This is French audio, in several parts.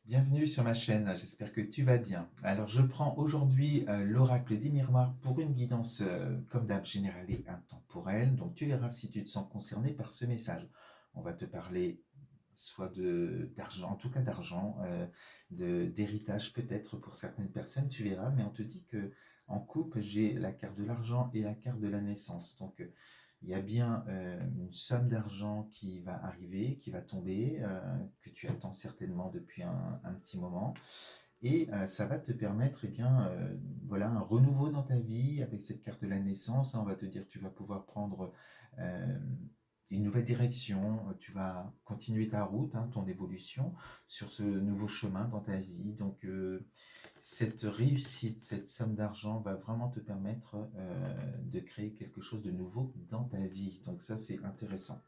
Bienvenue sur ma chaîne, j'espère que tu vas bien. Alors je prends aujourd'hui l'oracle des miroirs pour une guidance comme d'hab générale et intemporelle. Donc tu verras si tu te sens concerné par ce message. On va te parler soit d'argent, en tout cas d'argent, d'héritage peut-être pour certaines personnes, tu verras, mais on te dit que en couple, j'ai la carte de l'argent et la carte de la naissance. Donc il y a bien une somme d'argent qui va arriver, qui va tomber, que tu attends certainement depuis un petit moment. Et ça va te permettre, eh bien, voilà, un renouveau dans ta vie avec cette carte de la naissance. On va te dire que tu vas pouvoir prendre euh, une nouvelle direction, tu vas continuer ta route, hein, ton évolution sur ce nouveau chemin dans ta vie. Donc, cette réussite, cette somme d'argent va vraiment te permettre de créer quelque chose de nouveau dans ta vie. Donc ça, c'est intéressant.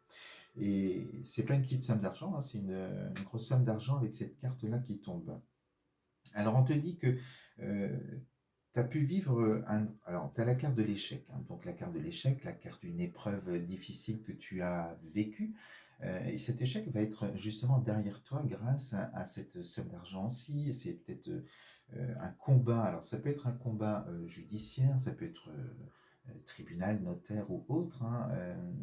Et c'est pas une petite somme d'argent, hein, c'est une grosse somme d'argent avec cette carte-là qui tombe. Alors on te dit que tu as pu vivre Alors, tu as la carte de l'échec, hein, donc la carte de l'échec, la carte d'une épreuve difficile que tu as vécue. Et cet échec va être justement derrière toi grâce à cette somme d'argent aussi. C'est peut-être un combat. Alors, ça peut être un combat judiciaire, ça peut être tribunal, notaire ou autre, hein,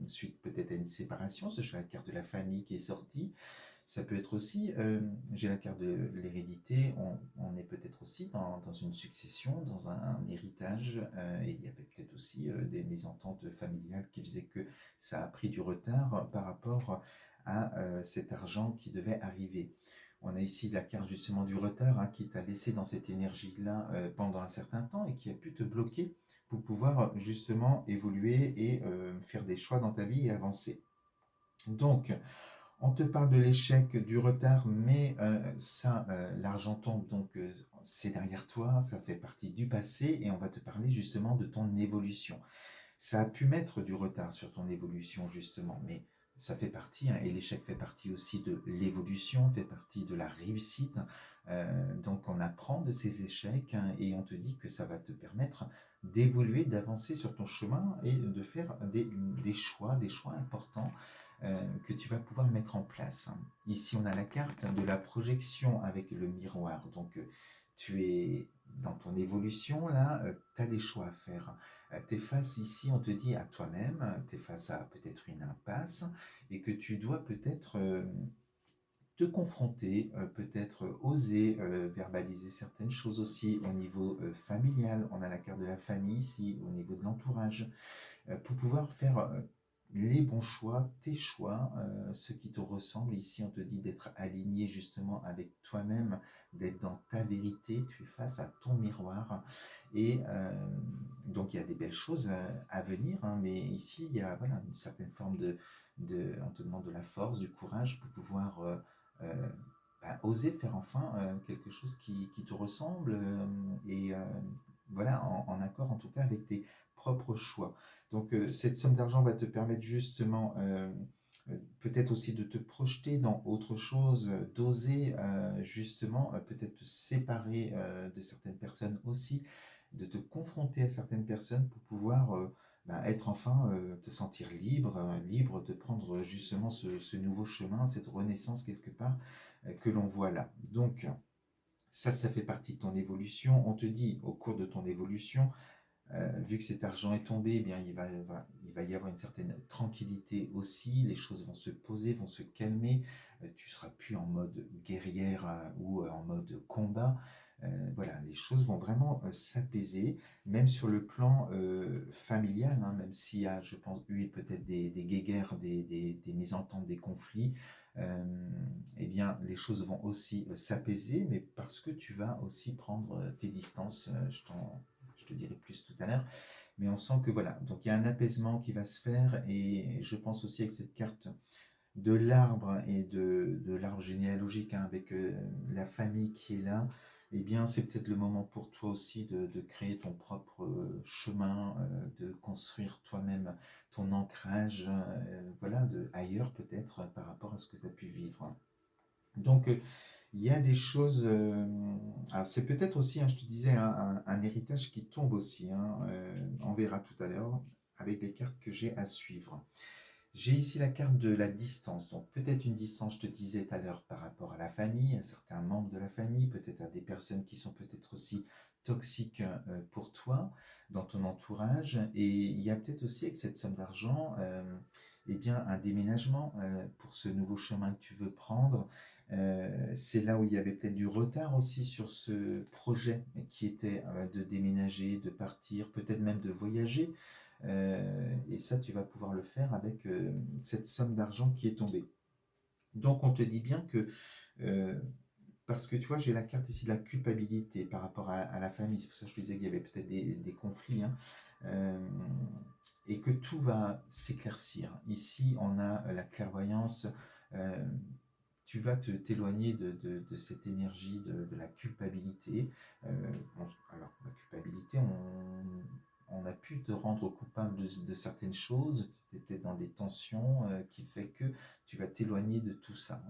suite peut-être à une séparation. C'est la carte de la famille qui est sortie. Ça peut être aussi, j'ai la carte de l'hérédité, on est peut-être aussi dans une succession, dans un héritage, et il y avait peut-être aussi des mésententes familiales qui faisaient que ça a pris du retard par rapport à cet argent qui devait arriver. On a ici la carte justement du retard, hein, qui t'a laissé dans cette énergie-là pendant un certain temps et qui a pu te bloquer pour pouvoir justement évoluer et faire des choix dans ta vie et avancer. Donc, on te parle de l'échec, du retard, mais ça, l'argent tombe, donc c'est derrière toi, ça fait partie du passé, et on va te parler justement de ton évolution. Ça a pu mettre du retard sur ton évolution, justement, mais ça fait partie, hein, et l'échec fait partie aussi de l'évolution, fait partie de la réussite. Donc on apprend de ces échecs, hein, et on te dit que ça va te permettre d'évoluer, d'avancer sur ton chemin et de faire des choix importants que tu vas pouvoir mettre en place. Ici, on a la carte de la projection avec le miroir. Donc, tu es dans ton évolution, là, tu as des choix à faire. Tu es face ici, on te dit à toi-même, tu es face à peut-être une impasse et que tu dois peut-être te confronter, peut-être oser verbaliser certaines choses aussi au niveau familial. On a la carte de la famille ici, au niveau de l'entourage pour pouvoir faire les bons choix, tes choix, ce qui te ressemble. Ici, on te dit d'être aligné justement avec toi-même, d'être dans ta vérité, tu es face à ton miroir. Et donc, il y a des belles choses à venir, hein, mais ici, il y a voilà, une certaine forme on te demande de la force, du courage pour pouvoir euh, oser faire enfin quelque chose qui te ressemble et voilà, en accord en tout cas avec tes propres choix. Donc cette somme d'argent va te permettre justement peut-être aussi de te projeter dans autre chose, d'oser justement peut-être te séparer de certaines personnes aussi, de te confronter à certaines personnes pour pouvoir être enfin, te sentir libre, libre de prendre justement ce nouveau chemin, cette renaissance quelque part que l'on voit là. Donc ça fait partie de ton évolution. On te dit au cours de ton évolution, vu que cet argent est tombé, eh bien, il va y avoir une certaine tranquillité aussi, les choses vont se poser, vont se calmer, tu seras plus en mode guerrière ou en mode combat. Voilà, les choses vont vraiment s'apaiser, même sur le plan familial, hein, même s'il y a, je pense, eu peut-être des guéguerres, des mésententes, des conflits, eh bien, les choses vont aussi s'apaiser, mais parce que tu vas aussi prendre tes distances, je te dirai plus tout à l'heure, mais on sent que voilà, donc il y a un apaisement qui va se faire et je pense aussi avec cette carte de l'arbre et de l'arbre généalogique, hein, avec la famille qui est là, eh bien c'est peut-être le moment pour toi aussi de créer ton propre chemin, de construire toi-même ton ancrage, voilà, ailleurs peut-être par rapport à ce que tu as pu vivre. Donc, il y a des choses. Alors c'est peut-être aussi, hein, je te disais, hein, un héritage qui tombe aussi, hein, on verra tout à l'heure avec les cartes que j'ai à suivre. J'ai ici la carte de la distance, donc peut-être une distance, je te disais tout à l'heure, par rapport à la famille, à certains membres de la famille, peut-être à des personnes qui sont peut-être aussi toxiques pour toi, dans ton entourage. Et il y a peut-être aussi avec cette somme d'argent, eh bien, un déménagement pour ce nouveau chemin que tu veux prendre. C'est là où il y avait peut-être du retard aussi sur ce projet qui était de déménager, de partir, peut-être même de voyager. Et ça, tu vas pouvoir le faire avec cette somme d'argent qui est tombée. Donc, on te dit bien que, euh, parce que tu vois, j'ai la carte ici de la culpabilité par rapport à la famille. C'est pour ça que je te disais qu'il y avait peut-être des conflits, hein. Euh, et que tout va s'éclaircir. Ici, on a la clairvoyance. euh, Tu vas t'éloigner de cette énergie de la culpabilité. Bon, alors, la culpabilité, on a pu te rendre coupable de certaines choses, tu étais dans des tensions qui fait que tu vas t'éloigner de tout ça.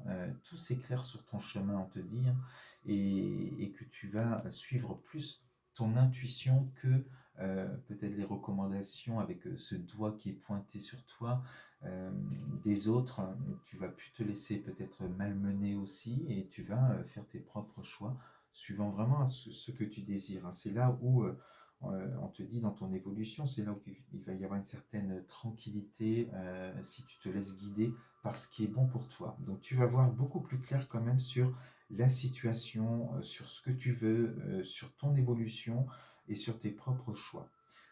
Tout s'éclaire sur ton chemin, on te dit, hein, et que tu vas suivre plus ton intuition que peut-être les recommandations avec ce doigt qui est pointé sur toi euh, des autres. Tu vas plus te laisser peut-être malmener aussi et tu vas faire tes propres choix suivant vraiment ce que tu désires, hein. C'est là où on te dit dans ton évolution, c'est là où il va y avoir une certaine tranquillité si tu te laisses guider par ce qui est bon pour toi. Donc tu vas voir beaucoup plus clair quand même sur la situation, sur ce que tu veux, sur ton évolution et sur tes propres choix.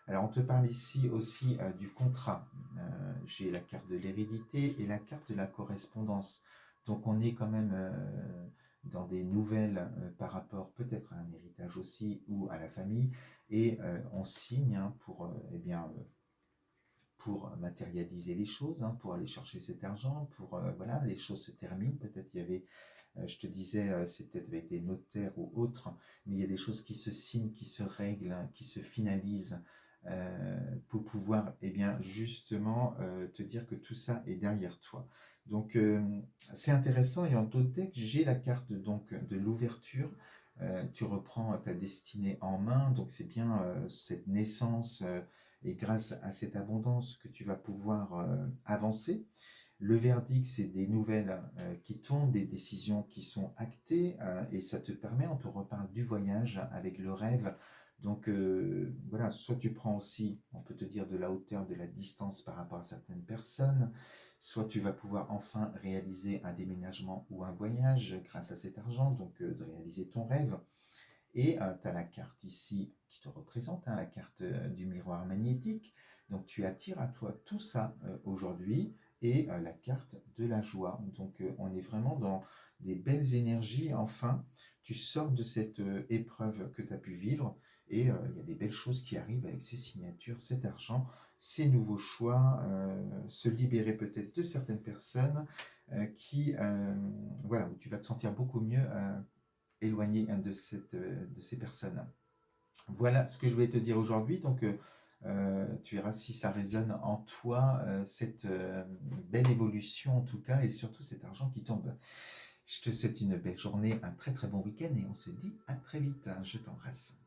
Alors, on te parle ici aussi du contrat. J'ai la carte de l'hérédité et la carte de la correspondance. Donc, on est quand même dans des nouvelles par rapport peut-être à un héritage aussi ou à la famille. Et on signe hein, eh bien, pour matérialiser les choses, hein, pour aller chercher cet argent, pour voilà, les choses se terminent. Peut-être il y avait, je te disais, c'est peut-être avec des notaires ou autres, mais il y a des choses qui se signent, qui se règlent, hein, qui se finalisent pour pouvoir, eh bien, justement, te dire que tout ça est derrière toi. Donc, c'est intéressant. Et en d'autres decks, j'ai la carte donc de l'ouverture. Tu reprends ta destinée en main, donc c'est bien cette naissance et grâce à cette abondance que tu vas pouvoir avancer. Le verdict, c'est des nouvelles qui tombent, des décisions qui sont actées, et ça te permet, on te reparle du voyage avec le rêve. Donc voilà, soit tu prends aussi, on peut te dire, de la hauteur, de la distance par rapport à certaines personnes, soit tu vas pouvoir enfin réaliser un déménagement ou un voyage grâce à cet argent, donc de réaliser ton rêve. Et tu as la carte ici qui te représente, hein, la carte du miroir magnétique. Donc tu attires à toi tout ça aujourd'hui et la carte de la joie. Donc on est vraiment dans des belles énergies. Enfin, tu sors de cette épreuve que tu as pu vivre et il y a des belles choses qui arrivent avec ces signatures, cet argent, ces nouveaux choix, se libérer peut-être de certaines personnes qui, voilà, où tu vas te sentir beaucoup mieux éloigné de ces personnes. Voilà ce que je voulais te dire aujourd'hui. Donc, tu verras si ça résonne en toi, cette belle évolution en tout cas, et surtout cet argent qui tombe. Je te souhaite une belle journée, un très très bon week-end, et on se dit à très vite. Je t'embrasse.